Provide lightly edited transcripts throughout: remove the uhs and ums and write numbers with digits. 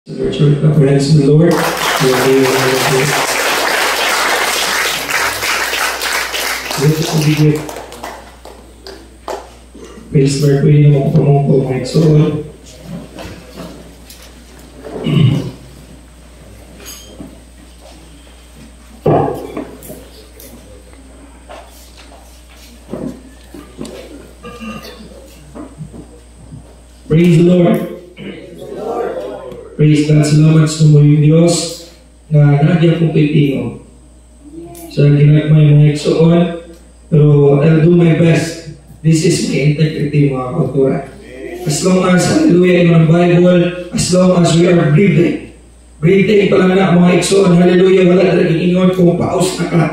Church of friends in the Lord. Praise Lord, pwede naman pamungko mga igsoon. Praise the Lord. Praise God, salamat sa mga Diyos na nagyan kong kaitingo. Sa ginagmay mga igsoon, pero I'll do my best. This is my integrity mga kultura. As long as, hallelujah, in the Bible, as long as we are breathing. Breathing pa lang na mga igsoon, hallelujah, wala talagang ingon kung paus na ka.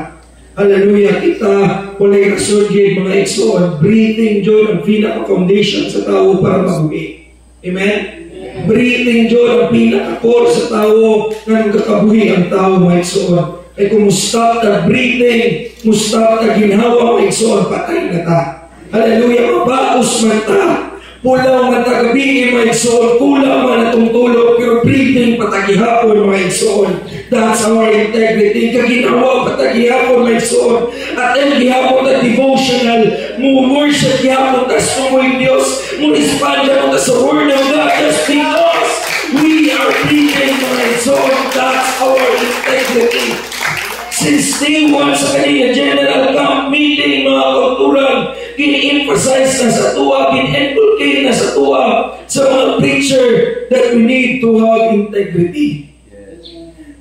Hallelujah, kita, wala'y rason mga igsoon, breathing joy ang pinaka-foundation sa tao para mabuhi. Amen? Breathing joy ang pinaka-core sa tao na nagkakabuhi ang tao mga igsoon. Ay kung mustap na breathing, mustap na ginhawa mga igsoon, patay na ta. Hallelujah, mabaos man ta. Pulaw man ta gabi mga igsoon, kulang man atong tulog, pero breathing patagihapon mga igsoon. That's our integrity. Kaginawa patagihapon mga igsoon. At ang gihapon na devotional, mu-worship gihapon ta sa mga Diyos, mu-respanda mo ta sa word of God, just because we are breathing mga igsoon. That's our integrity. Since day one sa kanina general camp meeting mga kulturan, kini-emphasize na sa tuwa, kini-inculcate na sa tuwa sa mga preacher that we need to have integrity.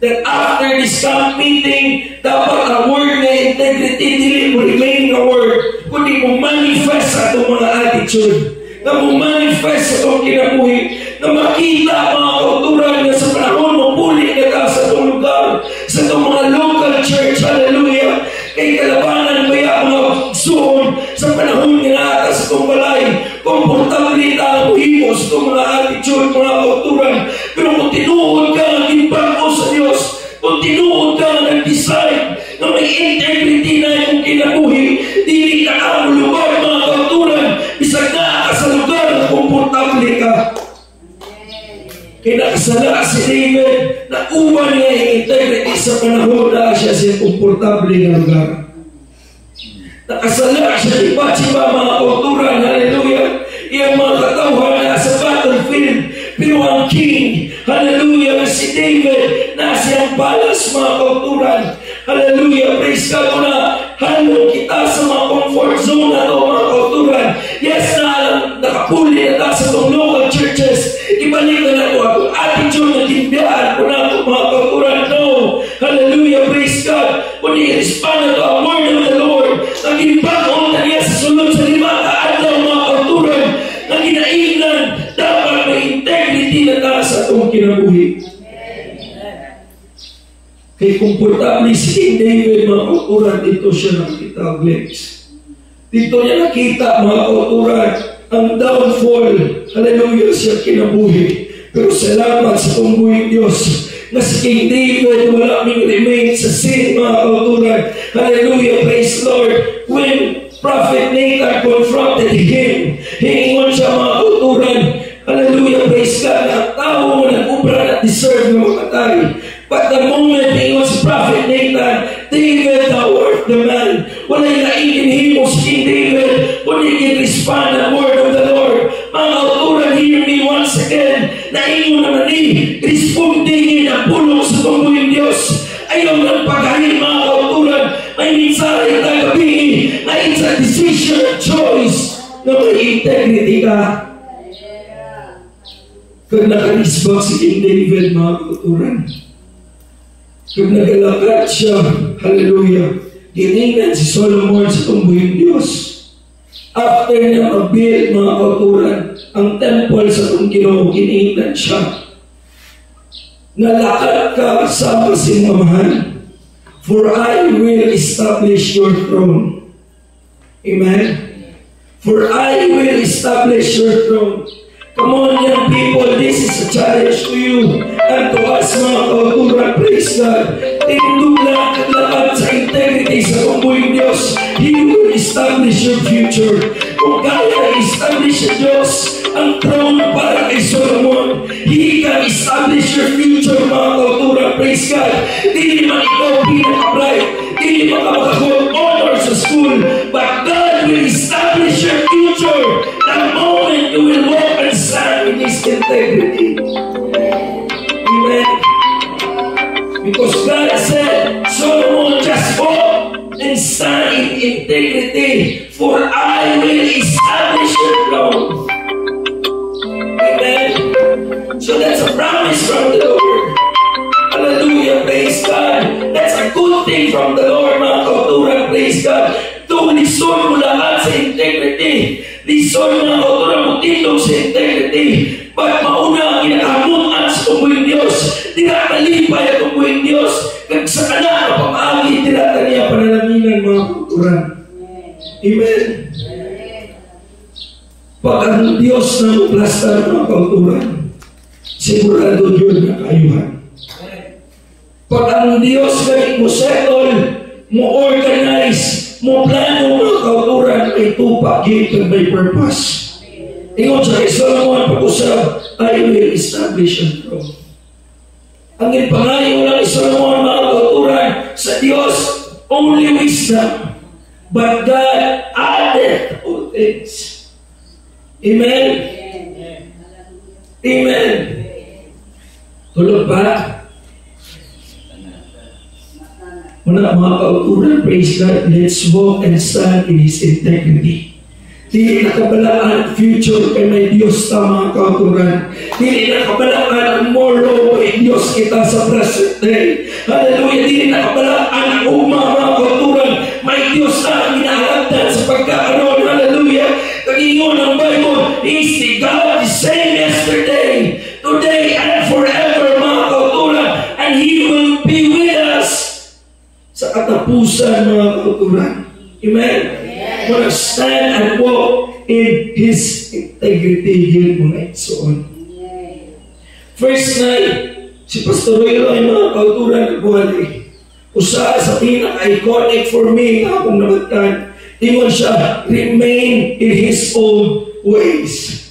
That after this camp meeting, dapat ang word na integrity dili mo remain na word, kundi mo manifest sa itong mga attitude, na mo manifest sa itong kinabuhi, na makita mga kulturan na sa panahon mo puli na ka sa itong lugar, sa itong mga local church, hallelujah, kay kalabanan maya mga suon sa panahon nga sa itong balay, komportable ang himos itong mga attitude, mga kulturan, pero kung tinuod ka ng impacto sa Diyos, kung tinuod ka nag-decide na may integrity na yung kinabuhi, dili ka ang lugar mga kulturan, isang na ka sa lugar na komportable ka. Kaya nakasala si David na uwan niya yung integrity sa panahon na siya siya komportable na lugar. Nakasala siya di Bathsheba mga kulturan, hallelujah, iyang mga katawhan na sa battlefield, pero ang king, hallelujah, si David na siyang balas mga kulturan, hallelujah, praise God na halong kita sa mga comfort zone na ito mga kulturan. Yes na nakapuli na ta sa itong local churches, ibalik na ito ako attitude na timbiyaan ko na ito mga kulturan. No, hallelujah, praise God, kung i-respond na ito ang word of the Lord, naging bago na niya sa sunod sa 5 kaadlaw mga kulturan, na ginaingnan dapat may integrity na ta sa itong kinabuhi. Kay komportable si King David mga kulturan, dito siya nakita ang glimpse. Dito niya nakita mga kulturan ang downfall, hallelujah, siya kinabuhi. Pero salamat sa tungbuhin Diyos na si King David wala ming remain sa sin mga kulturan. Hallelujah, praise Lord. When Prophet Nathan confronted him, hingon siya mga kulturan, hallelujah, praise God, na ang tao mo nag-ubra na deserve na mamatay. But the moment he was Prophet Nathan, David, thou art the man. Wala'y naingin himo si King David, kundi respond ang word of the Lord. Mga kulturan, hear me once again. Naingon naman ni, respondingin ang pulong sa tungbuhin Diyos. Ayaw ng paghahin mga kulturan. May minsahe tayo gabi na it's a decision, choice, na may integrity ka. Kung nakanisbag si King David mga kulturan, kung nagalakad siya, hallelujah, giningnan si Solomon sa tungbuhin Diyos. After niya mag-build mga kulturan, ang temple sa itong Ginoo, giningnan siya. Nalakad ka sa masimamahan, for I will establish your throne. Amen? For I will establish your throne. Come on, young people, this is a challenge to you and to us mga kulturan, praise God. Tindula at lakad sa integrity sa tungbuhin Diyos, He will establish your future. Kung kaya establish ang Diyos ang throne para kay Solomon, He can establish your Because God said, Solomon, just walk and stand in integrity, for I will establish your throne. Amen. So that's a promise from the Lord. Hallelujah, praise God. That's a good thing from the Lord, mga kauturan, praise God. Ito, lisod mo lahat sa integrity. Lisod mga kauturan mo tindog sa integrity. But mauna ang kinakamutan sa tungkuling Diyos. Tinatalipay ang tungkuling Diyos. Kag sa kanak, pamaagi, tinataniya panalaminan mga kauturan. Amen. Pag ang Diyos na muplastar mga kauturan, sigurado yun na kaayuhan. Pag ang Diyos ganit mo settle, mo organize, mo plano mga kauturan, ay tupak, yun may purpose. Ingon sa kay Solomon, pag-usap, I will establish your throne. Ang ipangayo lang ni Solomon, mga kauturan, sa Diyos, only wisdom, but God added all things. Amen? Amen. Tulog pa? Muna mga kauturan, praise God, let's walk and stand in His integrity. Dili nakabalaan future kay may Diyos ta mga kauturan. Dili nakabalaan tomorrow may Diyos kita sa present day. Hallelujah. Dili nakabalaan ang umma mga kauturan. May Diyos ta ginahagdan sa pagkaaroon. Hallelujah. Kagingon ang Bible, is the God the same yesterday, today, and forever mga kauturan. And He will be with us sa katapusan mga kauturan. Amen? Wanna stand and walk in His integrity yun mga igsoon. First night, si Pastor Roylo ay mga kauturan nagbuhali. Usa sa pinaka-iconic for me na akong nabatan, ingon siya, remain in His old ways.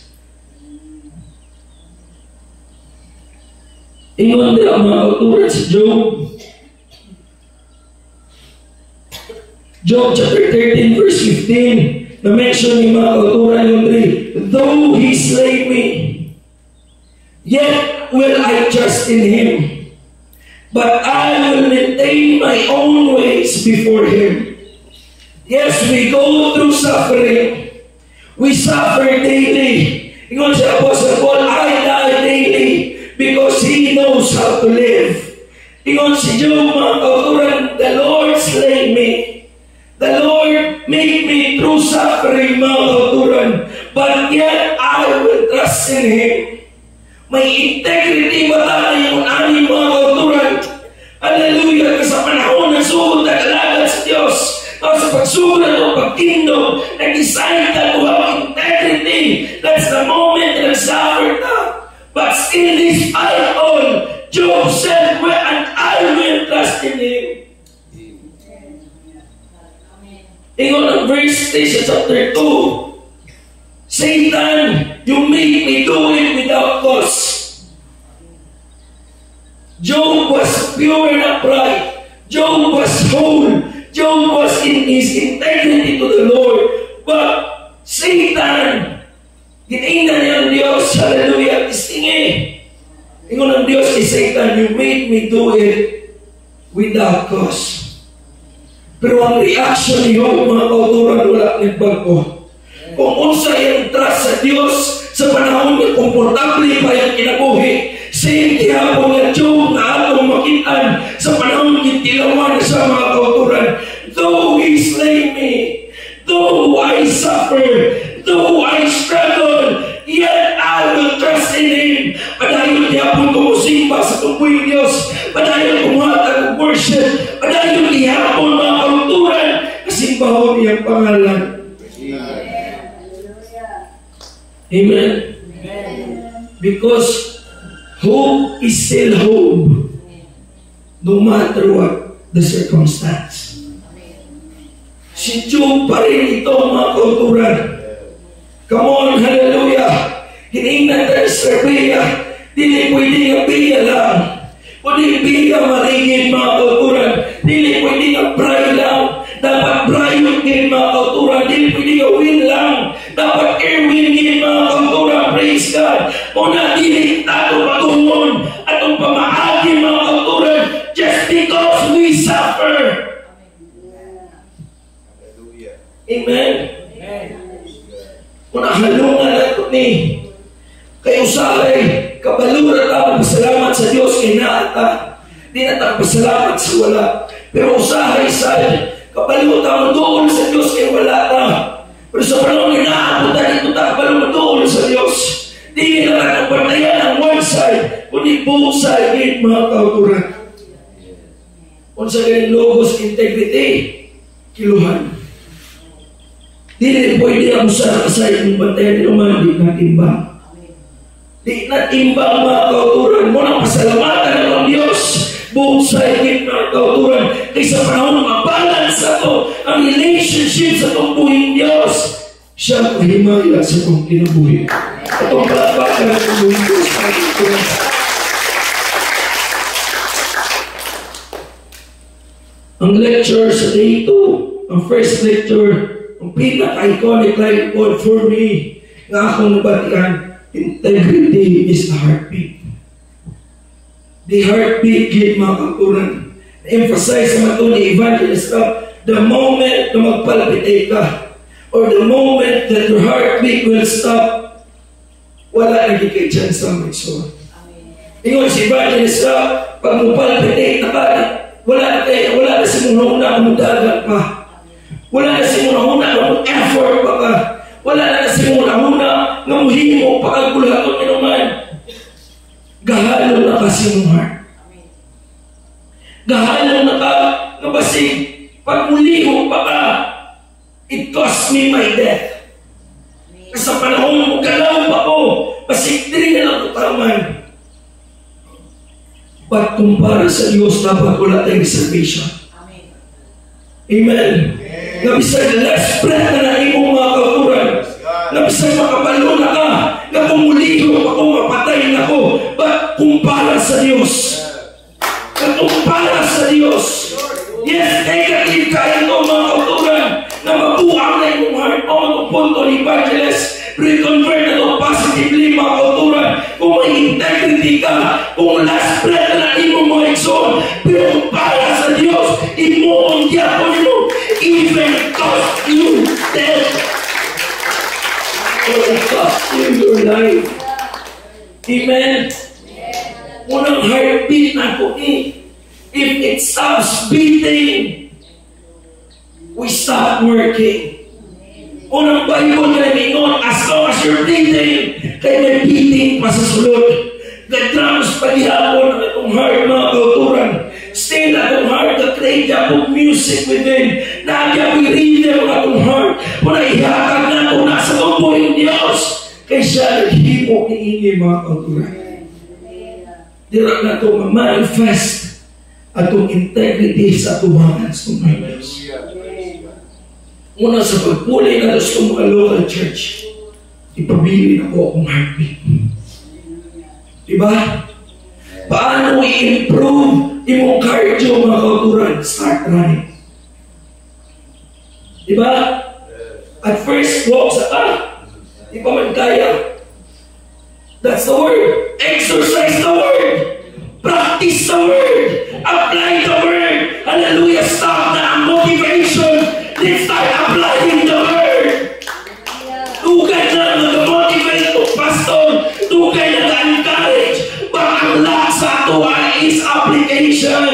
Ingon din ang mga kauturan sa Job. Job chapter 13 verse 15, na-mention ni mga kauturan yung 3, though He slay me, yet will I trust in Him, but I will maintain my own ways before Him. Yes, we go through suffering. We suffer daily. Ingon si Apostle Paul, I die daily because He knows how to live. Ingon si Job, mga kauturan, the Lord slay me. The Lord made me through suffering, mga kauturan, but yet I will trust in Him. May integrity ba tayo yung aning mga kauturan? Hallelujah! Kasi sa panahon na sugod na kalagat sa Diyos, sa pagsulat o pagtindog, nag-decide ka to have integrity. That's the moment that I suffered now. But in this fight all, Job said, well, and I will trust in Him. Ingon ang verse 3 sa chapter 2, Satan, you make me do it without cause. Job was pure and upright. Job was whole. Job was in his integrity to the Lord. But Satan, giningnan niya ang Diyos, hallelujah, istingi. Ingon ang Diyos kay Satan, you make me do it without cause. Pero ang reaction ni Job, mga kauturan, wala nagbago. Kung unsa yung trust sa Diyos, sa panahon na komportable pa yung kinabuhi, same kihapon nga Job na atong makitaan, sa panahon na tilawan na siya, mga kauturan, though He slay me, though I suffer, though I struggle, yet I will trust in Him. Padayon kihapon kumusimba sa tungkuling Diyos, padayon kumuhatag worship, padayon kihapon mga kauturan, kasimbahan niyang pangalan. Amen. Because hope is still hope, no matter what the circumstance. Si Job pa rin ito, mga kauturan. Come on, hallelujah. Hiningnan tayo sa biya. Dili pwede nga biya lang. Kundi biya maringin, mga kauturan. Dili pwede nga pray lang. Dapat pray yung mga kauturan. Dili pwede nga win lang. Dapat airwin mga kauturan. Praise God. Muna dili tato patungon. Atong pamaagi, mga kauturan. Just suffer. Amen. Kung nahalungan na ito ni kayo usahay, kabalura tao, pasalamat sa Diyos kay naata. Di na tayo pasalamat sa wala. Pero usahay sa kabalura tao doon sa Diyos kay wala ta. Pero sa panahon na naabutan ito tayo, kabalura doon sa Diyos. Di na natin pantayan ang one side, kundi both side, mga kauturan. Kung sa ganyan logos integrity, kiluhan. Di rin pwede ako sa side ng bantayan naman, di natimbang. Di natimbang mga kauturan mo ng pasalamatan ng Diyos. Both side, mga kauturan. Kaysa panahon ng mabalance ako, ang relationship sa itong buhing Diyos. Siya ang kahimaya sa itong kinabuhi. Itong palapakan ng buhing Diyos. Ang lecture sa day 2, ang first lecture, ang pinaka-iconic line for me, nga akong nabatian, integrity is the heartbeat. The heartbeat, git mga kauturan. Na-emphasize naman ito ni Evangelist Rob, the moment na magpalpitate ka, or the moment that your heartbeat will stop, wala naging kay chance na mag-soar. Ingon si Evangelist Rob, pag magpalpitate na ka, wala na si muna ang dagat pa. Wala na si muna ang effort pa ka. Wala na si muna nga muhimo pa kagulaton naman. Gahalo na kasi mong heart. Gahalo na ka nga basig pag muliho pa ka, it cost me my death. Sa panahon mo galaw pa ko, basig din na lang tutaman. But kumpara sa Diyos, dapat wala tayong reservation. Amen. Nabisag last breath na naimong mga kauturan. Nabisag makapalo na ka, na kumuliho ako, mapatay na ko. But kumpara sa Diyos. Kumpara sa Diyos. Yes, negative kayo ito mga kauturan, na mabuang na yung heart mo, ang punto ni Evangelist. Reconvert na ito positively mga kauturan. Kung may integrity ka, kung last breath na naimong mga exon, pero para sa Diyos, imuong diapon mo, even cost you death. Or it cost you your life. Amen. Unang heartbeat na ko if it stops beating, we stop working. Unang Bible na mingon, as long as you're breathing, kaya may beating pa sa sulod. The drums paghihapon ng itong heart, mga kauturan. Still atong heart, the create of music within. Nagya we rhythm ng atong heart. Kung naihakag na ito, nasa tumbo yung Diyos. Kaya siya naghimo niini, mga kauturan. Dira na ito ma-manifest atong integrity sa tumangan sa mga Diyos. Una sa pagpuli na sa mga local church, ipabili na ko akong heartbeat. Diba? Paano i-improve imong cardio, mga kauturan? Start running. Diba? At first, walk sa ka. Di pa man kaya. That's the word. Exercise the word. Practice the word. Apply the word. Hallelujah. Stop na ang motivation. Let's start applying the word. Tugay na nag-motivate o pastor. Tugay na nag-encourage. But ang lahat sa atuwa is application.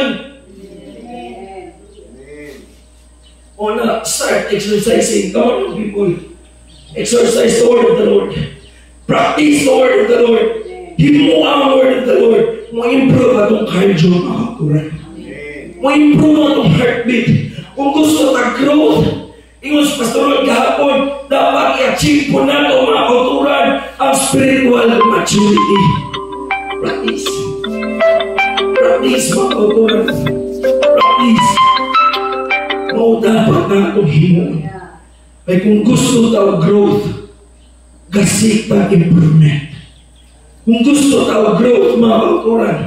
O na, start exercising. Come on, people. Exercise the word of the Lord. Practice the word of the Lord. Himu ang word of the Lord. Mo-improve atong cardio, mga kauturan. Mo-improve atong heartbeat. Kung gusto mag-growth, ingon sa pastoral kahapon, dapat i-achieve po na ito, mga kauturan, ang spiritual maturity. Practice. Practice, mga kauturan. Practice. Mau dapat na itong himuon. Ay kung gusto tayo growth, gasipan improvement. Kung gusto tayo growth, mga kauturan,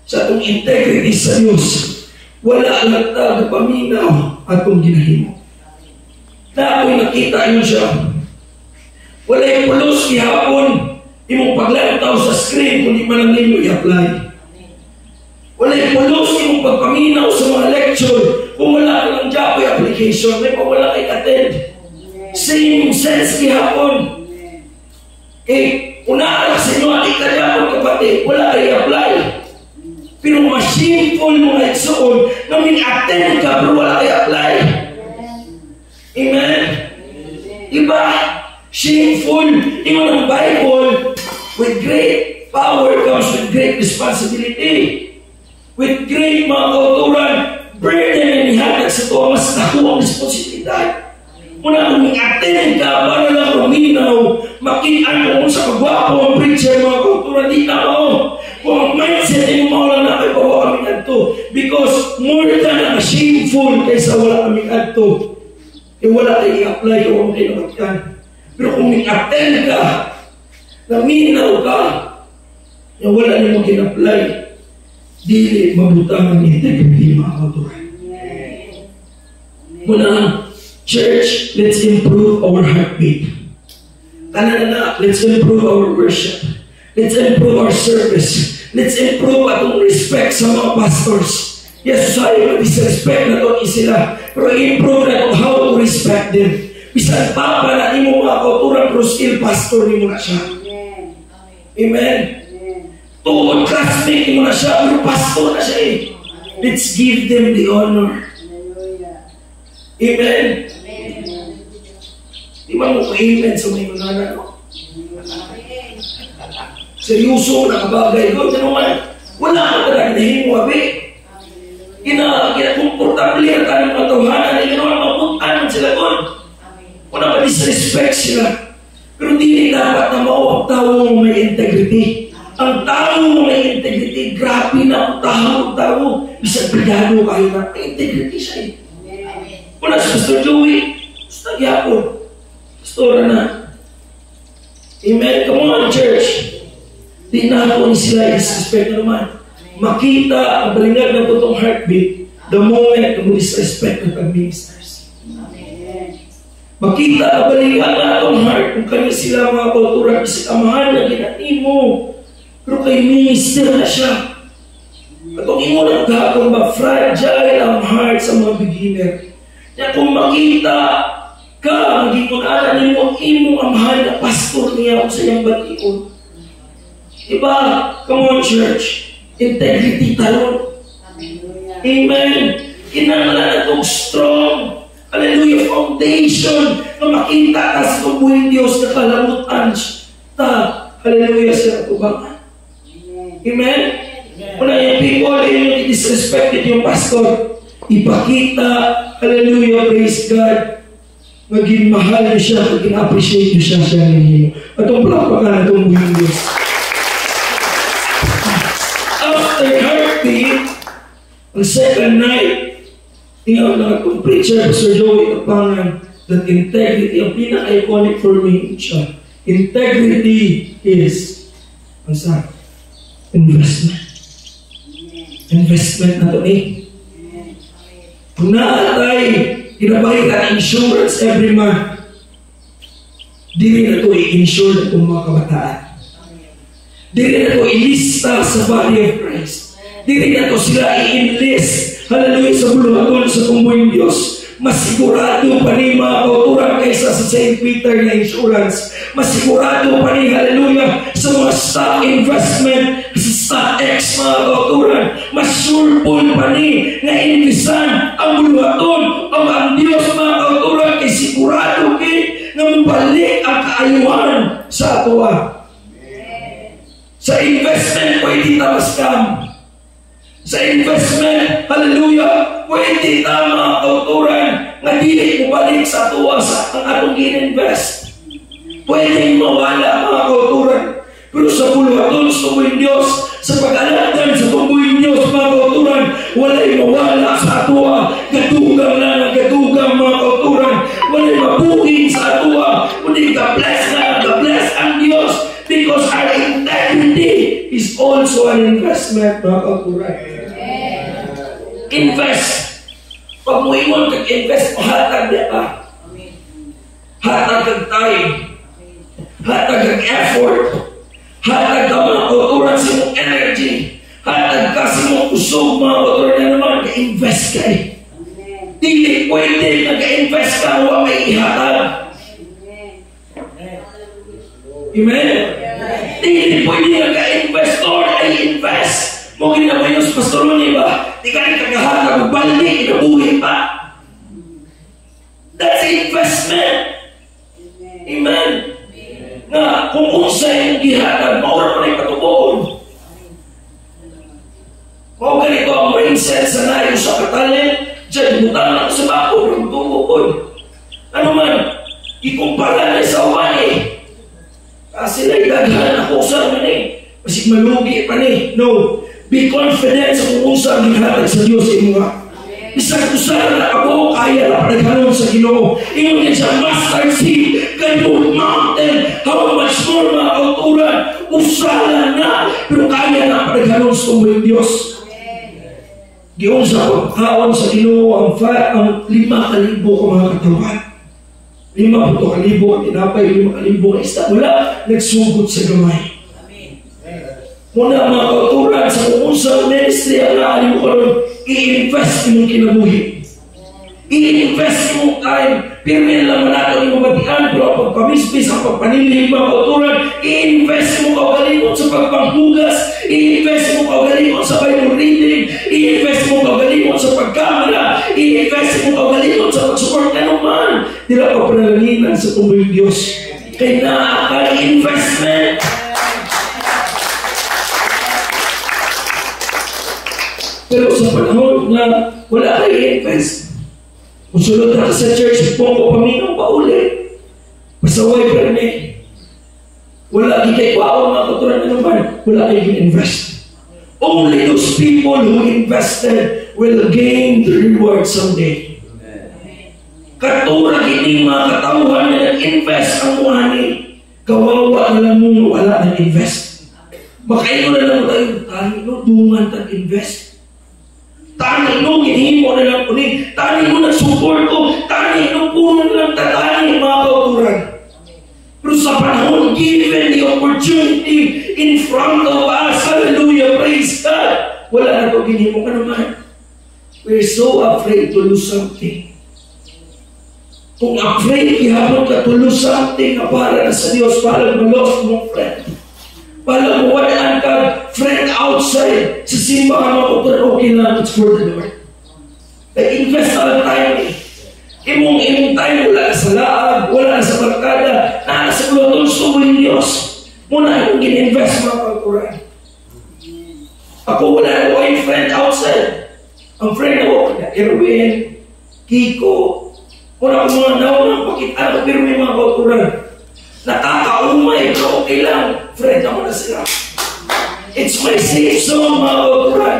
sa itong integrity sa Diyos, wala lang tayo paminaw atong ginahimo. Na ako'y nakita nyo siya. Wala yung pulos ihapon, imong paglantaw sa screen kung di man lang nimo i-apply. Wala yung pulos imong imong pagpaminaw sa mga lecture, kung wala ka ng job application, may wala kay attend. Same sense gihapon. Una sa inyo, ating kanyang kapatid, wala kayo apply. Pero mas shameful mga igsoon na may attend ka pero wala kayo apply. Amen? Diba? Shameful. Tingnan ng Bible, with great power comes with great responsibility. With great mga kauturan, burden na nihatag sa ito, mas nakuha ang responsibilidad. Muna kung attend ka, para lang ruminaw, makitaan mo sa kagwapo ang preacher, mga kauturan, di na ako. Kung ang mindset ay mawala na kayo, bawa kami adto. Because more than ang shameful kaysa wala kami adto. Wala kayo i-apply kung ang kayo nakatyan. Pero kung attend ka, naminaw ka, wala niyo mo kin-apply, dili mabutang ang integrity, mga kauturan. Muna, church, let's improve our heartbeat. Let's improve our worship. Let's improve our service. Let's improve atong respect sa mga pastors. Yes, sorry, disrespect na ito sila. Pero improve na ito how to respect them. Bisan pa para ni mo mga kauturan, pero still pastor ni mo na siya. Amen. Tuod classmate ni mo na siya, pero pastor na siya eh. Let's give them the honor. Amen. Di ba mo amen sa may manana, no? Seryoso na kabagay ko. Wala ka talaga nahin mo, abi. Kinakomportable ang tanong matuhanan na gano'n mapuntahan sila doon. Wala pa disrespect sila. Pero di dapat na mao ang tao mo may integrity. Ang tao mo may integrity, grabe na ang tao. Bisang brigado kayo na may integrity siya eh. Wala si Pastor Joey, Pastor Yapon, Pastora na. Amen. Come on, church. Di na ako ni sila disrespect na naman. Makita ang balingag ng putong heartbeat the moment na mo disrespect ng pag-ministers. Makita ang balingag na itong heart kung kanya sila mga kultura kasi amahan na ginatin mo. Pero kay minister na siya. At kung imo lang gagawin ba, fragile ang heart sa mga beginner. Kaya kung makita ka, maging kunala ni mo, imo ang mahal na pastor niya kung sa iyang batiun. Diba? Come on, church. Integrity talon. Amen. Kinanglan na itong strong, hallelujah, foundation na makita ka sa tubuhin Diyos na kalamutan ta, hallelujah, sa tubangan. Amen? Kung yung people, yung disrespected yung pastor, ipakita, hallelujah, praise God, maging mahal niyo siya, maging appreciate niyo siya ninyo. At ang palapakan na itong buhay Diyos. After heartbeat, ang second night, tingnan na itong preacher, Pastor Joey Kapangan, that integrity, ang pinaka-iconic for me siya. Integrity is, ang sa investment. Investment na ito eh. Kung naatay, ginabayad ang insurance every month, di rin ito i-insure na itong mga kabataan. Di rin ito ilista sa body of Christ. Di rin ito sila i-enlist, hallelujah, sa buluhaton sa tumuhin Diyos. Mas sigurado pa ni mga kauturan kaysa sa St. Peter na insurance. Mas sigurado pa ni, hallelujah, sa mga stock investment, sa stock X mga kauturan. Mas sureful pa ni na inisan ang buluhaton ang Diyos mga kauturan kay sigurado kay na mabalik ang kaayuhan sa atuwa. Sa investment, pwede tamas kam. Sa investment, hallelujah, pwede tama kauturan na dili mo balik sa tuwa sa ang atong in-invest. Pwede mawala mga kauturan. Pero sa buluhaton sa tumuhin Diyos, sa pag-alatan sa tumuhin Diyos mga kauturan, wala'y mawala sa atuwa. Gadugang na gadugang mga kauturan. Wala'y mabugin sa atuwa. Kundi ka-bless na, ka-bless ang Diyos. Because our integrity is also an investment mga kauturan. Invest. Pag mo iwan kag-invest, hatag niya ka. Hatag kag time. Hatag kag effort. Hatag ka mga kauturan sa iyong energy. Hatag ka sa sa mong usog mga kauturan na naman, ka-invest ka eh. Dili pwede nag-invest ka huwag may ihatag. Amen? Dili pwede nag-investor ay invest. Mungkin na ba yung pastor mo ba? Di ka rin kagahatag ng balde, inabuhin pa. That's investment. Amen. Nga, kung unsa yung gihatag, maura pa rin katubon. Kung ganito ang mindset sa nayo sa katalent, dyan, butang lang sa bako, ng tungkol. Ano man, ikumpara na sa uwan eh. Kasi naidaghan ako sa uwan eh. Masig malugi pa ni. No. Be confident sa kung unsa ang gihatag sa Diyos imo nga. Isang usahan na ako, kaya na pagkaroon sa Ginoo. Ingon niya siya, mustard seed, ganun mountain, how much more mga kauturan, usahan na, pero kaya na pagkaroon sa Diyos. Giyon sa pagkaon sa Ginoo ang 5,000 ka mga katawan. 5,000 ka tinapay, 5,000 ka isda. Wala, nagsugod sa gamay. Muna mga kauturan sa umusang ministry ang naalim mo karon, i-invest mong kinabuhi. I-invest mong time. Pirmin lang natin yung mabatian, pero ang pagpamisbis, ang pagpanilin mga kauturan, i-invest mo kaugalingon sa pagpanghugas, i-invest mo kaugalingon sa Bible reading, i-invest mo kaugalingon sa pagkamera, i-invest mo kaugalingon sa pag-support na naman. Di na papanalangin sa tumoy Diyos. Kaya na investment. Pero sa panahon na wala kayo invest, kung sulod na sa church, pong paminaw pa uli, pasaway pa rin eh. Wala kayo kwaon mga kauturan na naman, wala kayo invest. Only those people who invested will gain the reward someday. Katura gini mga katauhan na nag-invest ang money, kawawa na lang mong wala nag-invest. Makaino na lang tayo, tayo dungan tag-invest. Tani mo, ginihimo na lang po ni. Tani mo nag-support ko. Tani mo, puno na lang tatani mga kauturan. Pero sa panahon, given the opportunity in front of us, hallelujah, praise God, wala na ito ginihimo ka naman. We're so afraid to lose something. Kung afraid, ihapon ka to lose something na para sa Diyos, para ma-lost mong friend. Para mawalaan ka friend outside sa simbahan mo kung okay lang, it's for the Lord. Invest all time eh. Imong time wala sa laag, wala sa barkada, nasa glotong suwin Diyos. Muna yung gin-invest mga kauturan. Ako wala ko yung friend outside. Ang friend ako, Erwin, Kiko, muna ko mga naunang pakita ko pero may mga kauturan. Nakakaumay, pero okay lang. Friend ako na sila. It's my safe zone, mga kauturan.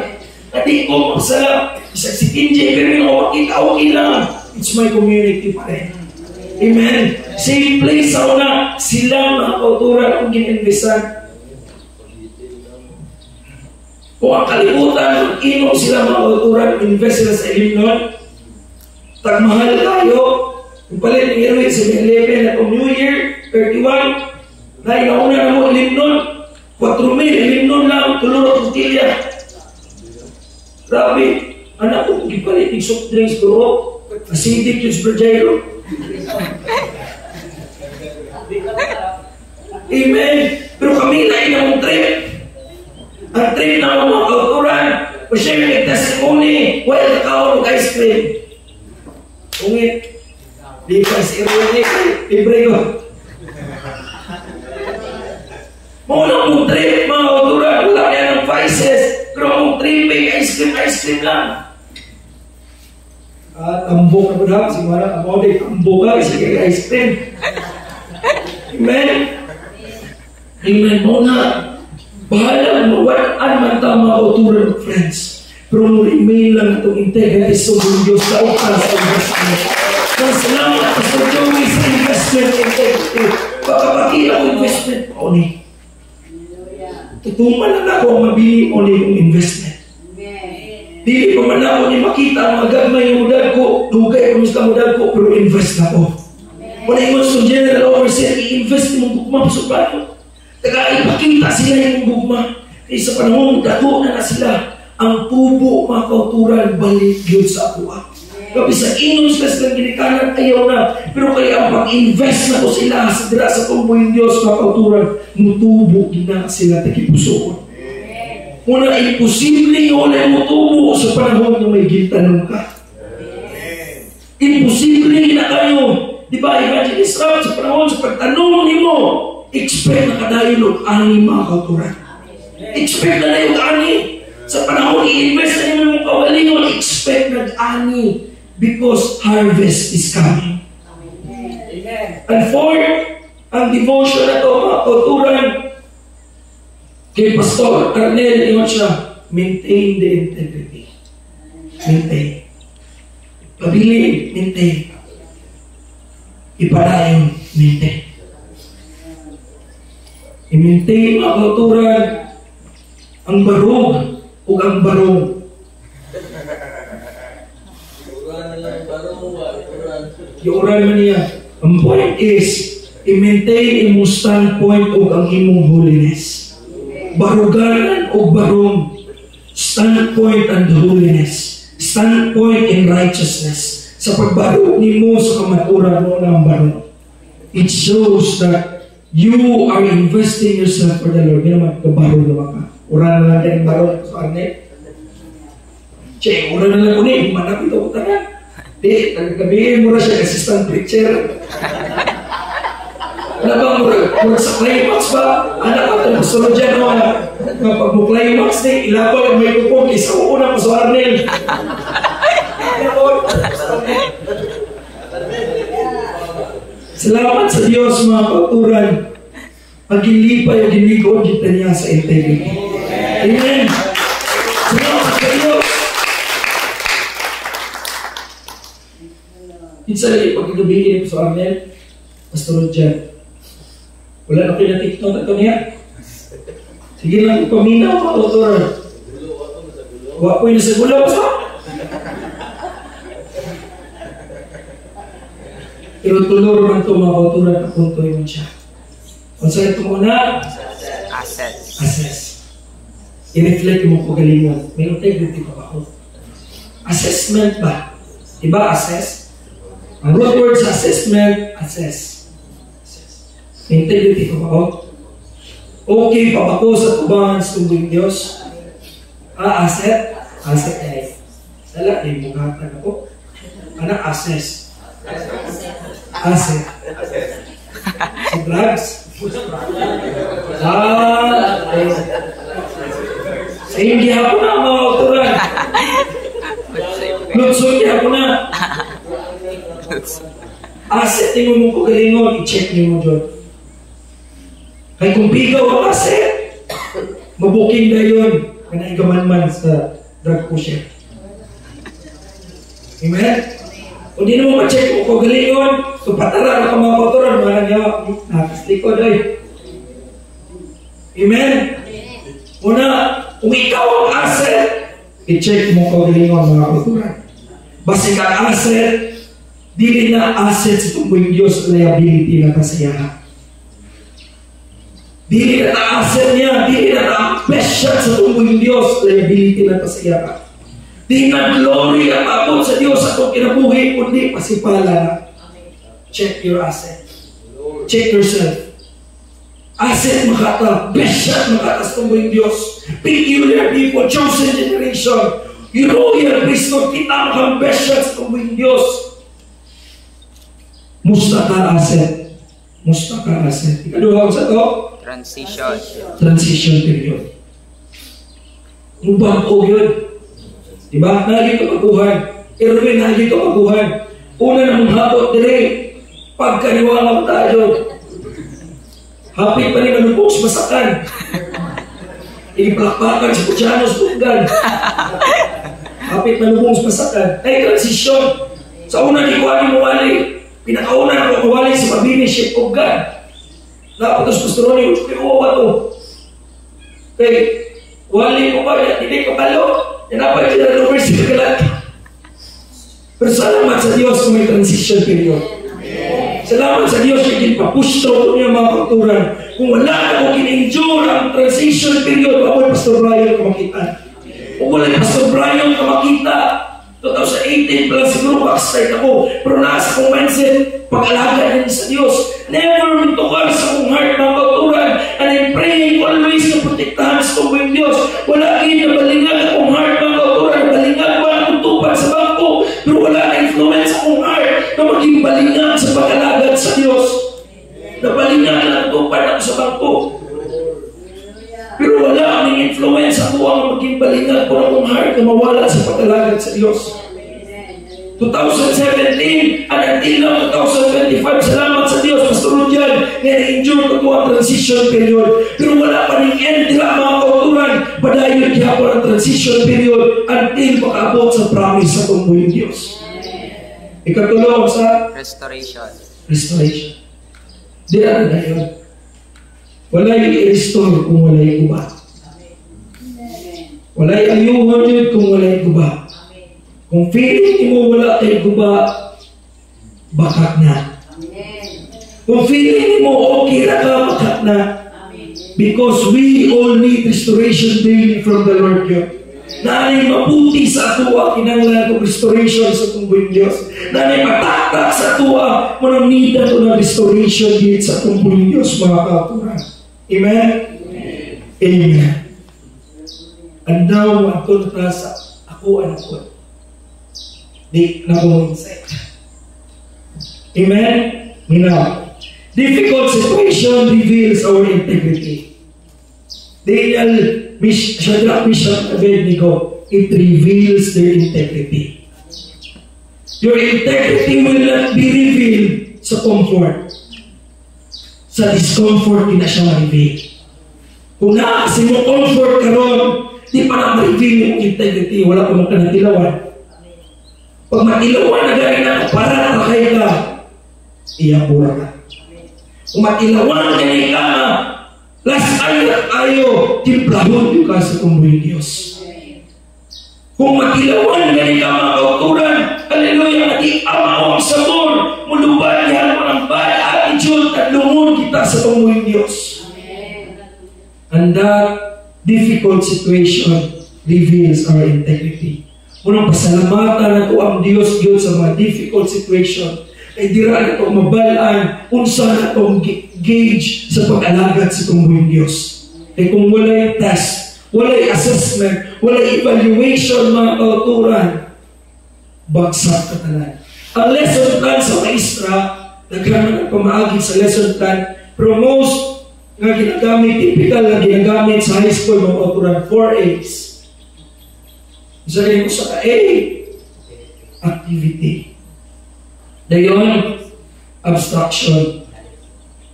Hindi ko magsala. Isa si Kinjay, pero yung makita, okay lang. It's my community pa rin. Amen. Safe place ako na sila, mga kauturan, kung gininvesan. Kung ang kalimutan, inom sila, mga kauturan, invest sila sa Illinois. Tagmahal tayo. Yung palit ng Erwin, 7-11 na kung New Year, 31, dahil nauna na mo limnon, 4,000, limnon lang, tuluro tortilla. Grabe, anak ko, gipalit ng soft drinks ko, acidic yung Spragero. Amen. Pero kami na inang trip. Ang trip na mga kauturan, pa-share ng testimony, well, nakawal ng ice cream. Ungit. Di ba si Erwin libre ko. Muna mong trip, mga kauturan, wala yan ng vices, pero mong tripping, ice cream lang. Tambok na po na, siguro, ako din, tambok ka, sige ice cream. Amen. Amen. Muna, bahala mo, walaan man tama kauturan ng friends. Pero mo remain lang itong integrity sa Diyos sa utas sa investment. Salamat sa Joey sa investment integrity. Pagkapakita ko investment pa ni. Tutuman na ako ang mabili mo ni yung investment. Dili ko man ako ni makita ang magagmay yung mudag ko, dugay ko mismo mudag ko, pero invest na ko. Kung ingon sa general overseer, i-invest mong bugma sa plato. Taga ipakita sila yung bugma. Kaya sa panahon, dato na sila. ang tubo, mga kauturan, balik yun sa ako. Kapi sa inos kas ng ginikanan, ayaw na. Pero kaya ang pag-invest na ko sila sa tubo yung Diyos, mga kauturan, mutubo na sila takipusoon. Una, imposible yung wala mutubo sa panahon na may gintanong ka. Imposible na kayo. Di ba, imagine Israel sa panahon sa pagtanong mo, expect na kadayulog ani, mga kauturan. Expect na yung ani. Sa panahon, i-invest na yung mga kawalingon, expect na ani. Because harvest is coming. Amen. And fourth, ang devotion na ito, mga kauturan, kay Pastor Arnel, ingon siya, maintain the integrity. Maintain. Pabili, maintain. Ipadayon, maintain. I-maintain, mga kauturan, ang barog o ang barong. Iuran man niya. Ang point is, i-maintain imong standpoint o ang imong holiness. Baruganan o barong. Standpoint and holiness. Standpoint in righteousness. Sa pagbarog ni mo sa kamaturan mo ng barong. It shows that you are investing yourself for the Lord. Hindi naman kabarog naman ka. Uran na lang din barong sa akin. Che, uran na lang ko niya. Manapit ako tanan. Di, nagagabihin mo na siya assistant preacher. Ano ba mura sa climax ba? Anak ka ito, masunod dyan o kapag mo climax din, ilabag ang may kupon, isa ko una pa sa Arnel. Salamat sa Diyos, mga kauturan. Pag-ilipay o ginikod, kita niya sa integrity. Amen. Salamat sa Diyos. Isa rin, pag-igabihin po sa Arnel, Pastor Rodjan. Wala na kayo na TikTok na ito niya. Sige lang, paminaw mga kauturan. Huwag po yun sa gulaw sa. Pero tulor man ito mga kauturan, kapunto yun siya. Kung saan ito muna? Assess. I-reflect mo ko galingon. May integrity pa ba ako? Assessment ba? Diba assess? Ang root word sa assessment, assess. Integrity pa ba ako? Okay pa ba ako sa tubangan sa tumbling Diyos? Asset? Asset ay. Sala, ay bugatan ako. Ano? Assess. Asset. Sa drugs? Sa hindi ako na, mga autoran. Lutsot niya ako na. Asset, tingin mo ko galingon, i-check niyo mo dyan. Kaya kung bigaw ang asset, mabuking na yun. Kaya igaman-man sa drug pusher. Amen? Kung di naman ma-check mo ko galingon, so patara na ka mga kauturan, mga niya, nakaslikod ay. Amen? Una, kung ikaw ang asset, i-check mo ko galingon mga kauturan. Basta ka asset, dili na asset sa tungkol Diyos, liability na kasiyahan. Dili na asset niya, dili na best shot sa tungkol Diyos, liability na kasiyahan. Di na glory at abot sa Diyos sa itong kinabuhi, kundi pasipala na. Check your asset. Check yourself. Asset makata, best shot makata sa tungkol Diyos. Peculiar people, chosen generation. You royal priesthood, kita ang best shot sa tungkol Diyos. Musta ka asset. Musta ka asset. Ikaduha ko sa ito. Transition period. Mubang ko yun. Diba? Naging kapaguhan. Erwin, naging kapaguhan. Una ng hapot dire. Pagkaniwala tayo. Hapit pa rin manubog sa masakan. Inipalakpakan sa Puchanos Tunggan. Hapit manubog sa masakan. Ay, transition. Sa una, di ko mo wali. Pinakauna na ko mawali sa Mabini, Ship of God. Napatos pastoroni, ulit ko ba ito? Okay, wali mo ba? Hindi ka palo? Yan apa yung tinanong sa kalat? Pero salamat sa Diyos kung may transition period. Salamat sa Diyos yung papush through niya mga kauturan. Kung wala na kung in-endure ang transition period, ako yung Pastor Ryan kumakitaan. Kung Kung wala Pastor Brian ka makita, 2018 plus siguro backstart ako. Pero nasa kong mindset, pag-alaga din sa Diyos. Never mintukal sa kong heart ng kauturan. And I'm praying always na protektahan sa kong Diyos. Wala kayo na balingag akong heart ng kauturan. Balingag ba akong tupad sa bangko. Pero wala na influence akong heart na maging balingag sa pag-alaga sa Diyos. Na balingag na tupad ako sa bangko. Pero wala kaming influence ako ang maging balingag ko ng heart na mawala sa pag-alaga sa Diyos. 2017 and until now 2025, salamat sa Diyos, Pastor Rudian, na-endure ko ang transition period. Pero wala pa rin end nila mga kauturan, padayon kaya po ang transition period until makaabot sa promise sa tungkuling Diyos. Ikatulong sa restoration. Di na yun. Wala yung i-restore kung wala yung guba. Wala yung ayuhan yun kung wala yung guba. Kung feeling mo wala tayong guba, bakat na. Kung feeling mo okay na ka, bakat na. Because we all need restoration daily from the Lord God. Nanay maputi sa atua, kinanglan ko restoration sa tungbuing Diyos. Nanay mataktak sa atua, manamnida ko ng restoration dito sa tungbuing Diyos, mga kauturan. Amen? Amen. And now, ato na sa ako, anak ko. Di na ko insight. Amen? Now, difficult situation reveals our integrity. Daniel, Shadrach, Meshach, Abednego, it reveals their integrity. Your integrity will not be revealed sa comfort. Sa discomfort, di na siya ma-reveal. Kung nakasi mo comfort ka ron, di pa na ma-reveal yung integrity. Wala pa mong kanatilawan. Pag matilawan na gano'n na, para takay ka, iyapura ka. Kung matilawan na gano'n ka, last ayo, timplahon yung ka sa tungbuing Diyos. Kung matilawan na gano'n ka mga kauturan, hallelujah, nag-iamaw ang sabor, muluban yan mo ng bad attitude at lungon kita sa tungbuing Diyos. And that difficult situation reveals our integrity. Unang pasalamatan na ito ang Diyos sa mga difficult situation. Ay dira na ito mabalaan unsa na itong gauge sa pag-alagat sa tungbuing Diyos. Ay kung wala'y test, wala'y assessment, wala'y evaluation mga kauturan, bagsak ka tanan. Ang lesson plan sa maestra, nagkaroon ng pamaagid sa lesson plan, pero most nga ginagamit, typical na ginagamit sa high school mga kauturan, 4 A's. Sabihin ko sa A, activity. Dayon, abstraction.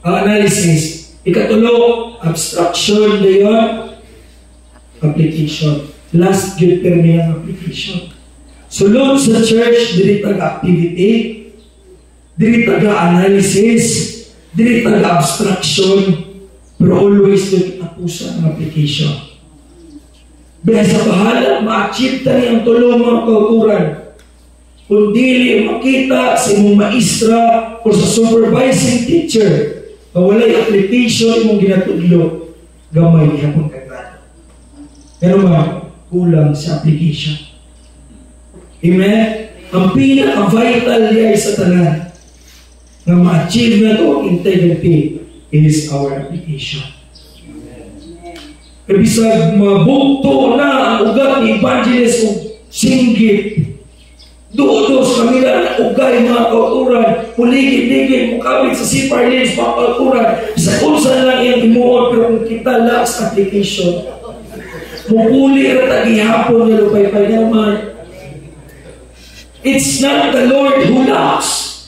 Analysis. Ikatulo, abstraction. Dayon, application. Last, good terminal application. Sulod sa church, diri taga-activity, diri taga-analysis, diri taga-abstraction, pero always diri tapusan ng application. Biya sa bahala, ma-achieve tani ang tulong mga kauturan. Kung dili makita sa imong maestra o sa supervising teacher na walay application mong ginatudlo, gamay hapon kagad. Pero kulang sa application. Amen? Ang pinaka-vital niya sa tanan na ma-achieve na ito ang integrity is our application. Bisag mabukto na ang ugat ni Evangelist o singgit. Duos kamila na ugay mga kauturan, puligid-ligid, mukabit sa CPR lens, mga kauturan, sa kunsan lang yung imuot, pero kung kita last application, mupuli at agihapon na lupay-pay naman. It's not the Lord who lacks.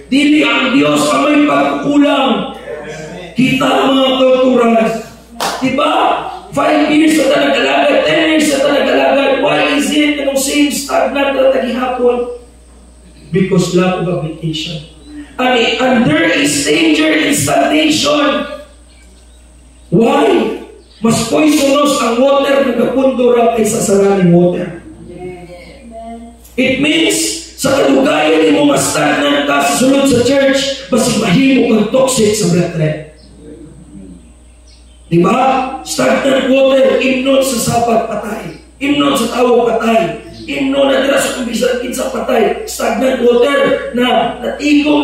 Dili ang Diyos ang may pagkukulang. Kita mga kauturan. Diba? 5 years na talagalagad, 10 years na talagalagad. Why is it na same stagnant na tagihapon? Because lack of application. And there is danger in stagnation. Why? Mas poisonous ang water na kapundura kaysa saraling water. It means, sa kalugayan mo mas stagnant ka sa sulod sa church, mas mahimo kang toxic sa brethren. Diba? Stagnant water, imnon sa sapat patay. Imnon sa tao patay. Imnon na dira sa kumbisan kinsa patay. Stagnant water na natigong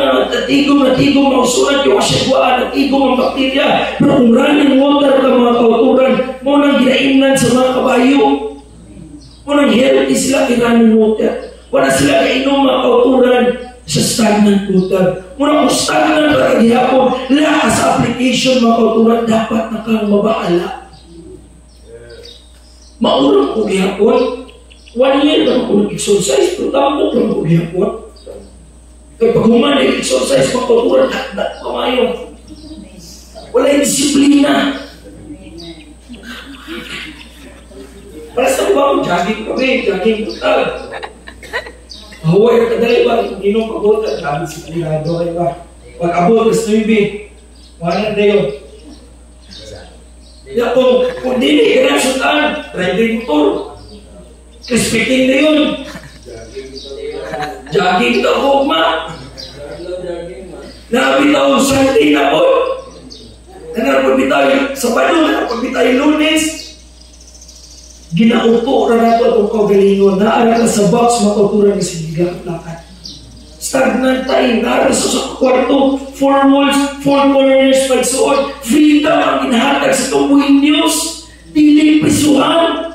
mausulat yung asyagwaan, natigong ang bakterya. Pero kung running water ka mga kauturan, mo nang ginaimnan sa mga kabayo. Mo nang healthy sila kay running water. Wala sila kainom mga kauturan sa stagnant water. Muna kung stagnant para gihapon, lahat sa application mga kauturan, dapat na kang mabaala. Maurang ko gihapon, 1 year na ako nag-exercise, pero tamo lang ko gihapon. Kaya pag human nag-exercise, mga kauturan, dakdak kamayo. Wala yung disiplina. Para sa ba, jogging brutal. Mahuway na kadali ba? Kung ginong pagbutan, sabi si Pilado kayo ba? Pag-abot, kas nuibi. Wala na tayo. Kung dili, kaya sutaan, driving motor. Speaking na yun. Jogging na ako, ma. Nakabitaw, Sunday na po. Nakapagbitaw, Sabado, nakapagbitaw Lunes. Ginauto na nato itong kaugalingon. Naara ka sa box, matuturan ka sa biglang-lakan. Stagnant tayo. Naara sa kwarto, 4 walls, 4 corners, pagsuot. Freedom ang ginahatag sa tumuhin Diyos. Dili prisuhan.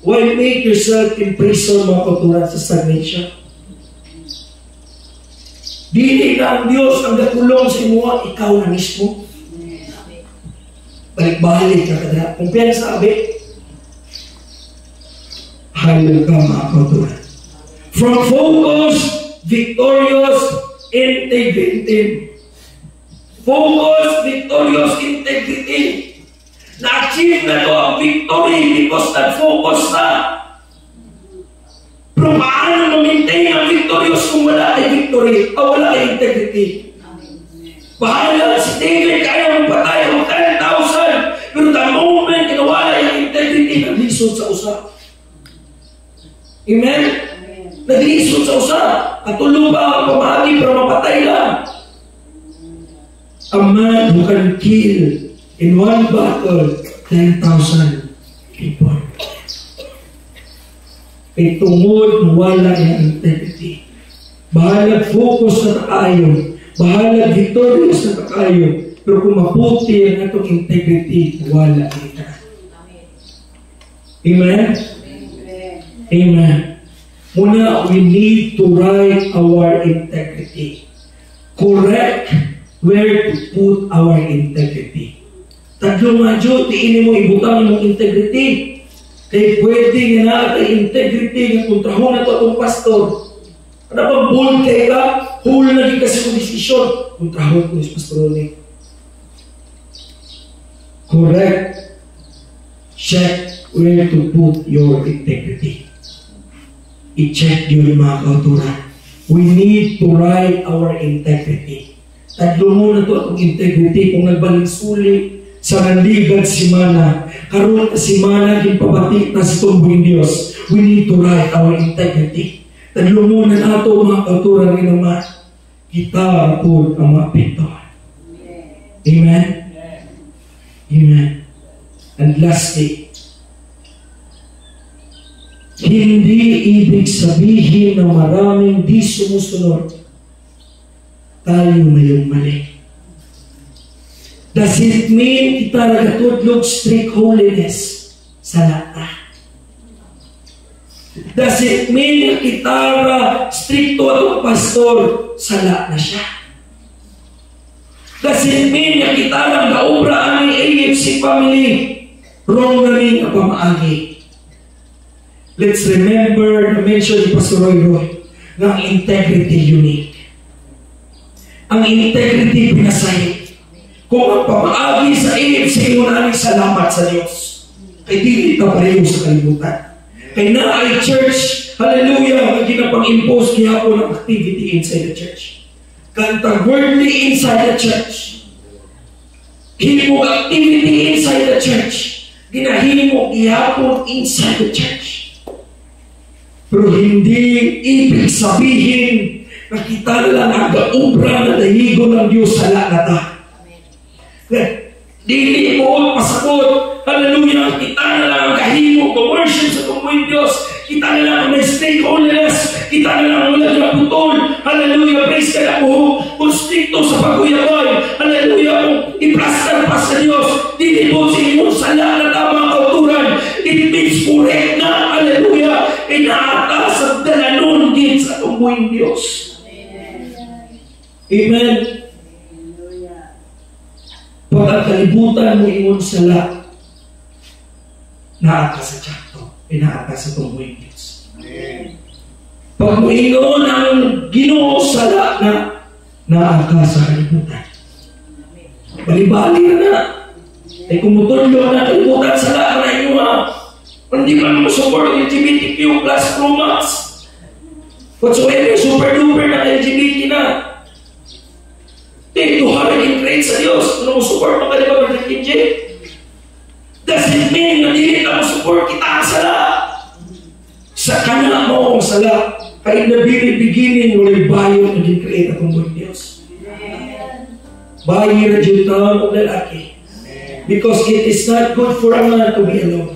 Why make yourself in prison, mga kauturan, sa stagnation? Dili na ang Diyos ang gakulong sa imuha, ikaw na mismo. Balik-balik ka kada. Kung pera sabi, halo ka mga kauturan. From focus, victorious, integrity. Focus, victorious, integrity. Na-achieve na to ang victory because nag-focus na. Pero paano ma-maintain ang victorious kung wala ay victory o wala ay integrity? Bahala si David, kaya magpatay ng 10,000. Pero the moment kinawala yung integrity, naglisod sa usap. Amen? Naglisod sa usap. Katulong ba ang pamahagi pero mapatay lang? A man who can kill in one battle 10,000 people. Kay tungod wala yung integrity. Bahala focus na takayo. Bahala victorious na takayo. Pero kung maputi ang itong integrity, wala ito. Amen? Amen. Muna, we need to write our integrity. Correct where to put our integrity. Tatlong madyo, tiinin mo ibutang yung integrity. Kaya pwede nga na kay integrity ng kontrahon na ito itong pastor. Ano bang bull kay ka? Hul na din kasi kong desisyon. Kontrahon ko yung pastor ni. Correct. Check where to put your integrity. I-check yun mga kauturan. We need to write our integrity. Tatlo muna ito ang integrity. Kung nagbalinsuli sa nanligad si Mana, karoon na si Mana, ginpabati na sa tumbuing Diyos. We need to write our integrity. Tatlo muna na ito mga kauturan rin naman. Kita po ang mga pintuan. Amen? Amen. And lastly, hindi ibig sabihin na maraming di sumusunod, tayo na yung mali. Does it mean kita nagatudlog strict holiness sa lahat? Does it mean kita stricto at pastor sa lahat na siya? Does it mean na kita lang gaobra ang AFC family? Wrong na rin ang pamaagi. Let's remember the mention ni Pastor Roy ng integrity unique. Ang integrity pinasay. Kung ang pamaagi sa AFC, maraming salamat sa Diyos. Kaya di ka pareho sa kalibutan. Kaya na ay church, hallelujah, ang ginapang-impose niya po ng activity inside the church. Kantang worldly inside the church. Himog activity inside the church. Ginahimog ihapon inside the church. Pero hindi ibig sabihin na kita lang ang gaubra na dahigo ng Diyos sa lakata. Dili mo pasabot Hallelujah. Kita na lang ang kahimo, worship sa tumuhin Diyos. Kita na lang ang mistake holiness. Kita na lang ang ulan na putol. Hallelujah. Praise ka po. Kung stricto sa pagkuyabay. Hallelujah. Kung iplaster pa sa Diyos. Dinibot sa inyong sala na tamang kauturan. It means correct na. Hallelujah. Inaatas at dalanon din sa tumuhin Diyos. Amen. Pag ang kalibutan mo iyon sala, naatas sa tiyakto, inaatas sa tumuhin Diyos. Pag mo iyon ang Ginoo sala na, naatas sa kalibutan. Bali-bali na. Ay kumutulyo na kalibutan sala na inyo hindi pa naman support LGBTQ plus Pro-Max. Whatsoever, super-duper na LGBT na. Tuharan in praise sa Diyos. Ano mo support mo ka di ba, Brother KJ? Does it mean na hindi na mo support kita ang sala? Sa kanya mo ang sala. Kaya in the very beginning, wala'y bayo na din-create akong mga Diyos. Bayo na dyan taon o lalaki. Because it is not good for a man to be alone.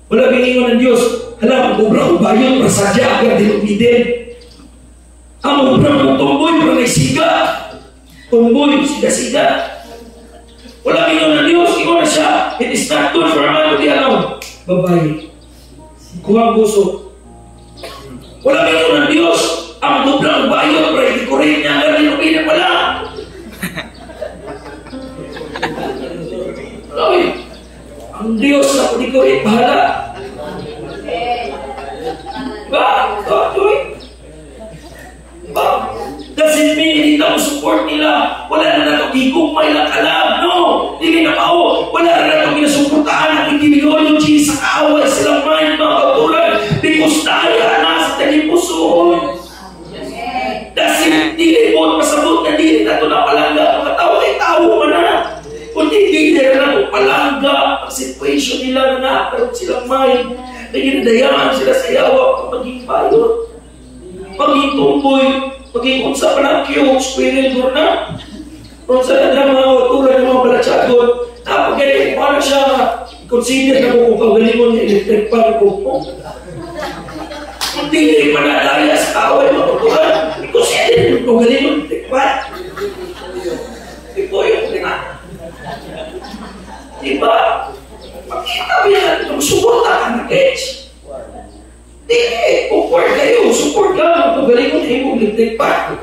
Wala bingingon ng Diyos. Alam, kubrang bayo, prasadya agad dinumidin. Ang kubrang tumboy, pranaysiga. Tumboy, siga-siga. Wala bingingon ng Diyos. Ikaw na siya. It is not good for a man to be alone. Babae. Kuha ang puso. Wala bingingon ng Diyos. Ang kubrang bayo, pranaysiga niya agad dinumidin. Wala. Ay, ang Diyos na kunikurit, bahala. Ba? Joy? Ba? Doesn't mean hindi na mo support nila. Wala na nato gigugmay lang kalab. No! Hindi na mao. Wala na nato ginasuportahan ang ideology sa kaaway silang mind, mga kautulan. Because tayo na sa talipusoon. Doesn't dilipot, pasabot na dili na ito na palangga. Mga tao ay tao man na. Kung hindi na ito palangga, ang situation nila na nakaroon silang mind. Naginadayaan sila sa yawa kung maging balot. Maging tumboy, maging unsa pa ng cute, squirrel door na. Kung sa mga kautulan ng mga balatsagot, napagaling kung ano siya, consider na kung kagalingon niya electric pan ko. Kung hindi pa nadaya sa kaway mga kautulan, consider kung kagalingon electric pan. Ito yung na. Diba? Makita mo yan, suporta ka na Kedge. Hindi, support kayo, support ka. Pagaling mo na yung electric pan.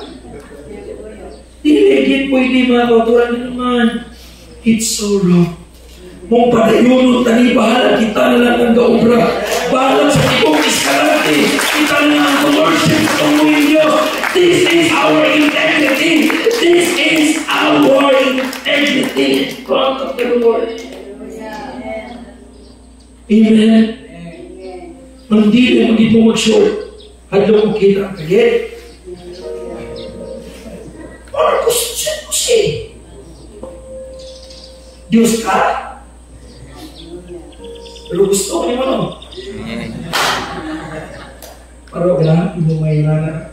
Hindi pwede mga kautulan na naman. It's so wrong. Mong padayon, tani, bahala kita na lang ang gaobra. Bahala sa ibong iskalate. Kita na lang ang worship sa tumuhin Diyos. This is our integrity. This is our integrity. Front of the Lord. Amen. Hindi na magiging mo mag-short. Hadlo ko kita ang kagit. Or kusi. Diyos ka. Pero gusto ko naman o. Pero kailangan ibo may nana.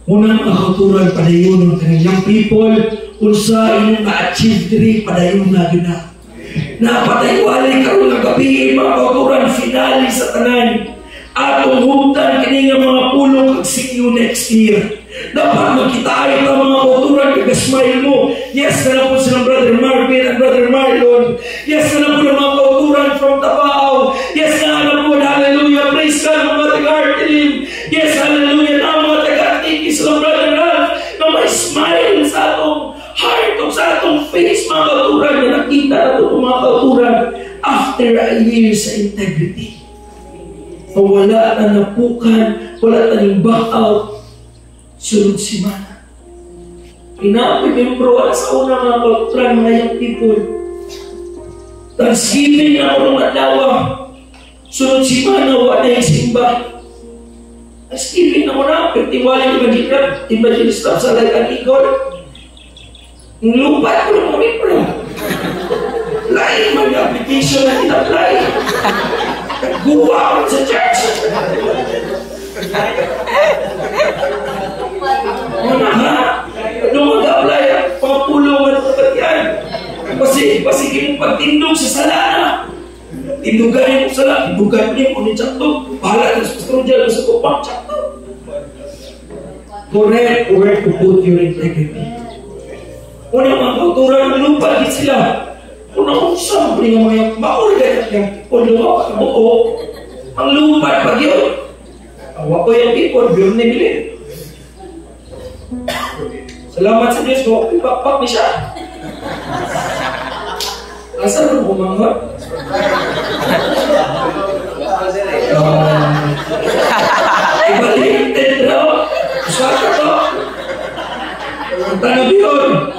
Unang makauturan padayon ng kanilang people. Unsa inyong na-achieve diri padayon na gina. Napatayuali karon ng gabi mga kauturan finale sa tanan. Atong hugtan kini nga mga pulong see you next year. Dapat magkitaay ng mga kauturan kagasmile mo. Yes, na lang po silang Brother Marvin and Brother Marlon. Yes, na lang po ng mga kauturan from Tabao. Yes, na lang po, hallelujah, praise God, mga taga-Artilim. Yes, hallelujah, na mga taga-Artikis ng Brother Ralph na may smile sa atong heart o sa atong face, mga kauturan na nakita na ito mga kauturan after a year sa integrity. O wala na napukan, wala na back out, sunod si Mana. Pinapimembro sa una mga kauturan, mga young people. Thanksgiving na ako ng adlawa, sunod si Mana, wala na yung simba. Thanksgiving na ako na, pertiwala yung evangelista sa Like Igor. Lupa ko ng mga people. Lain mga application na in-apply. Nagguwa ako sa church. Una ha? Ano mag-apply? Pangapulungan ko ba yan? Kasi Sige mong pagtindog sa sala na. Tindugan mo sala, tindugan mo ni Chakto. Bahala na sa pastor dyan, sa kupang Chakto. Correct where to put your integrity. Unang mga kauturan, lupagit sila. Unang usap rin ang mga maulgat niya. O lumawa ka buo. Ang lupat pag yun. Awa ko yung people, bilang na bilin. Salamat sa Diyos ko, ipakpak ni siya. Asa rin kumangat? Ibalitin raw. Usaka to. Ang tanong yun.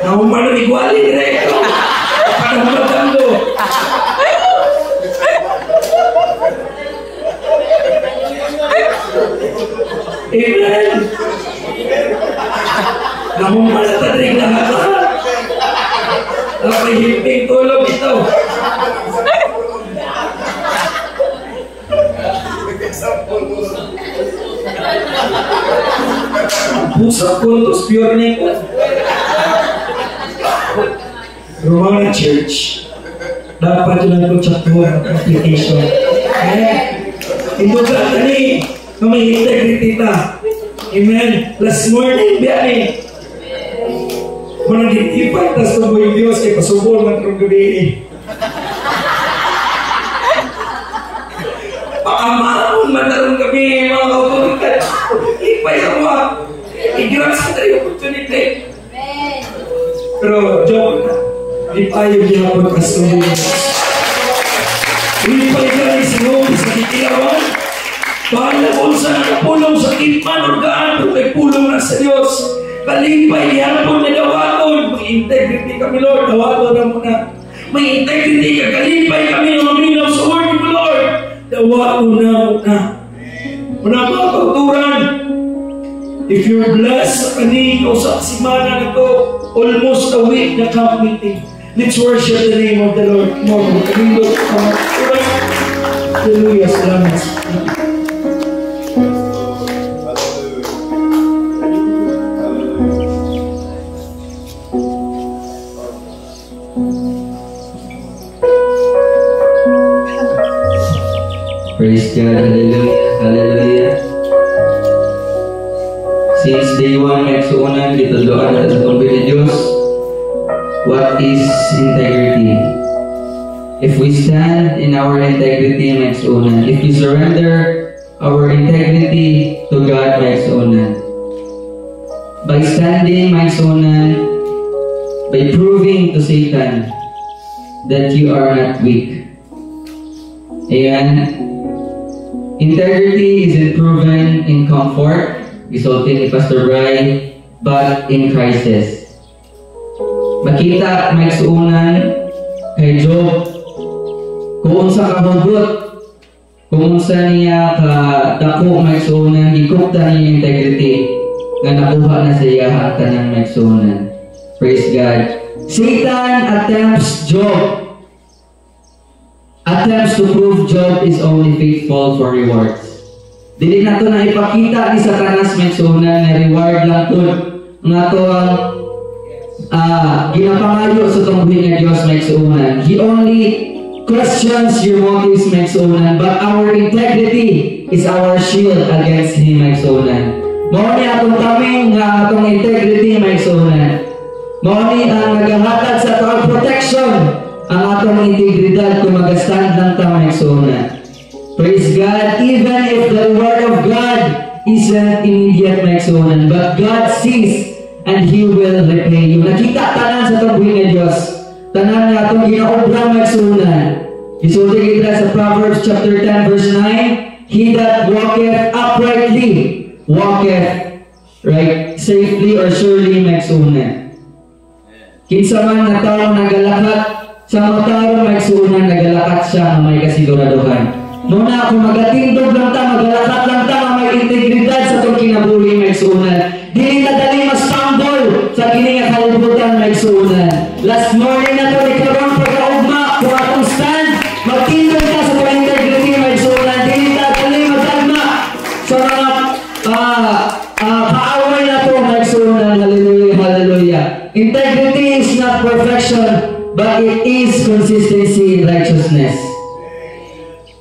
Nahuman ng iguali rin. Parang magando. Amen. Nahuman na tadring lahat. Napahimping tulog ito. Pusat puntos pure nito. Romana Church. Dapat yun ang kutsaktuhan ng application. Ito ka tani na may integrity ta. Amen. Last morning, biyani. Managitipay tas na mo yung Diyos kay pasubol ng karong gabi. Pakamahon man karong gabi, mga kautulitan. Ipay sa mga. I-grab sa tayo opportunity. Pero joke na. Ipay yung gihapon kasubol. Ipay ka rin sa loob sa kikilawan. Bahala kung saan nakapulong sa kitman o gaan kung may pulong na sa Diyos. Kalipay, gihapon na dawaton. May integrity kami, Lord. Dawaton na muna. May integrity ka. Kalipay kami ng maminaw sa word mo, Lord. Dawaton na muna. Muna mga kauturan. If you're blessed sa kanino sa simana na to, almost a week na camp meeting. Let's worship the name of the Lord. More. Kanino sa mga kauturan. Hallelujah. Salamat. Praise God, hallelujah, hallelujah. Since day one, nagsuunan, gituloan at sa tungkol ni Diyos, what is integrity? If we stand in our integrity, nagsuunan. If we surrender our integrity to God, nagsuunan. By standing, nagsuunan, by proving to Satan that you are not weak. Ayan. Integrity isn't proven in comfort, resulting ni Pastor Bry, but in crisis. Makita may suunan kay Job kung unsa kahugot, kung unsa niya kadako may suunan, higugtan niya integrity nga nakuha na sa iya ang tanang may suunan. Praise God. Satan attempts to prove Job is only faithful for rewards. Dili na to na ipakita ni Satanas may sunan na reward lang to nga to ang ginapangayo sa tungkulin ng Diyos may sunan. He only questions your motives may sunan, but our integrity is our shield against him may sunan. Mao ni atong taming nga atong integrity may sunan. Mao ni ang nagahatag sa atong protection ang atong integridad kung mag-stand lang tamang sunan. Praise God, even if the word of God isn't immediate na sunan, but God sees and He will repay you. Nakita tanan sa tungkulin ng Diyos, tanan nga itong ginaobrang magsunan. Isulti kita sa Proverbs chapter 10 verse 9, He that walketh uprightly, walketh right, safely or surely magsunan. Kinsa man na tao nagalakat, sa mga tao magsuunan, nagalakat siya na may kasiguraduhan. Muna kung magatindog lang ta, magalakat lang ta, may integridad sa itong kinabuhi magsuunan. Dili na dali mas-stumble sa kining kalibutan magsuunan. Last morning na ito, ikaroon pagkaugma, kung atong stand, magtindog ka sa itong integrity magsuunan. Dili na dali magdagma sa mga kaaway na ito magsuunan. Hallelujah, hallelujah. Integrity is not perfection. but it is consistency in righteousness.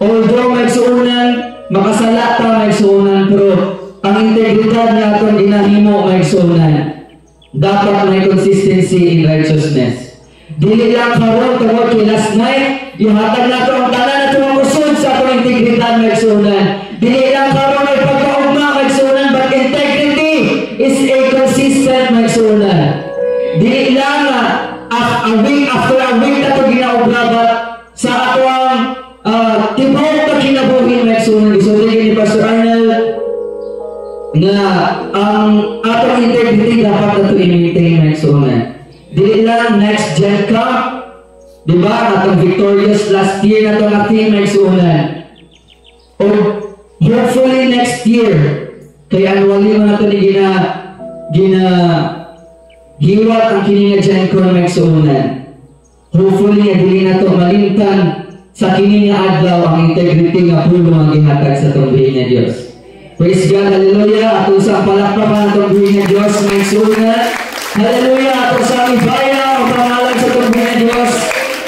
Although magsuunan, makasala ta magsuunan, pero ang integridad niya itong ginahimo magsuunan. Dapat may consistency in righteousness. Dili lang karon tungod kay last night, ihatag na ito ang tanan na tumakusod sa itong integridad magsuunan. Dili lang karon ay pagkaugma magsuunan, but integrity is a consistent magsuunan. Dili lang a week after a week na ito ginaobra, but sa ato ang tibok na kinabuhin magsuunan. So, ni Pastor Arnold na ang atong integrity dapat na ito i-maintain magsuunan. Dili lang next gen camp, diba? Atong victorious last year na ito natin magsuunan. O hopefully next year, kaya annually mo na ito ni hiwat ang kininga gen con magsuunan. Hopefully, dili na ito malimtan sa kini nga adlaw ang integrity nga pulo ang gihatag sa tungbuhin nga Dios. Praise God, hallelujah. Ato sa palakpakan ng tungbuhin nga Dios magsuunan. Hallelujah. Ato sa ibaya ang pangalan sa tungbuhin nga Dios.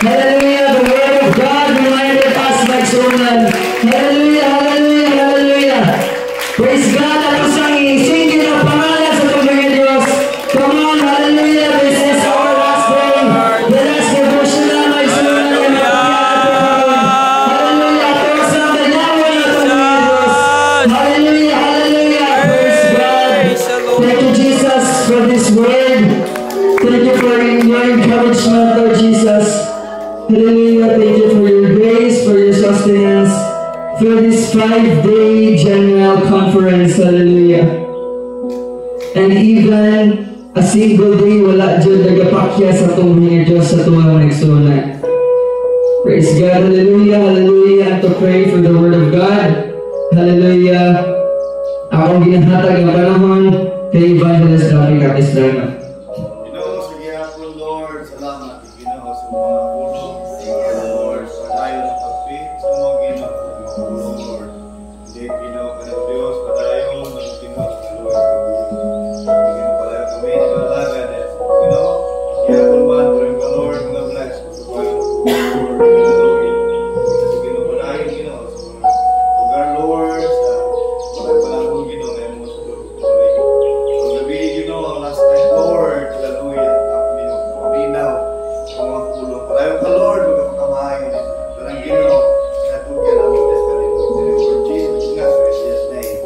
Hallelujah. The word of God reminded us magsuunan. Hallelujah, hallelujah, hallelujah. Praise God. Ato sa isingin ang pangalan sa tungbuhin nga Dios. Come on, hallelujah. This is our last day. The last devotional magsuunan. Hallelujah, hallelujah, praise God. Thank you, Jesus, for this word. Thank you for your encouragement, Lord Jesus. Hallelujah, thank you for your grace, for your sustenance, for this 5-day general conference. Hallelujah. And even a single day, wala dyan nagapakya sa tungbuhin ng Diyos sa tuwang nagsunan. Praise God, hallelujah, hallelujah. And to pray for the word of God. Hallelujah. Akong ginahatag ang panahon kay Evangelist David Capistrano. Ginoo sa gihapon, Lord, salamat. Ginoo sa mga puno. Thank you, Lord, sa dayon ng pagpit sa mga Ginoo, Lord. Hindi Ginoo ka ng Diyos, padayon ng Ginoo sa Lord. Ginoo padayon kami, nagalagan. Ginoo, gihapon man, tuloy ka, Lord, mga bless. Lord, hallelujah. Ginoo padayon, Ginoo sa mga lugar, Lord, sa pagpalang Ginoo na mo sa Lord. Ang gabi, Ginoo, ang last night, Lord, hallelujah. Paminaw sa mga pulo. Padayon ka, Lord, magkakamahay. Parang Ginoo, natugyan ang mga Lord Jesus, in Jesus' name.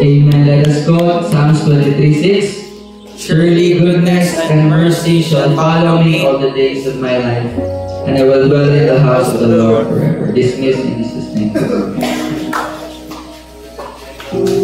Amen. Let us quote Psalms 23:6. Surely goodness and mercy shall follow me all the days of my life, and I will dwell in the house of the Lord forever. Dismissed in Jesus' name.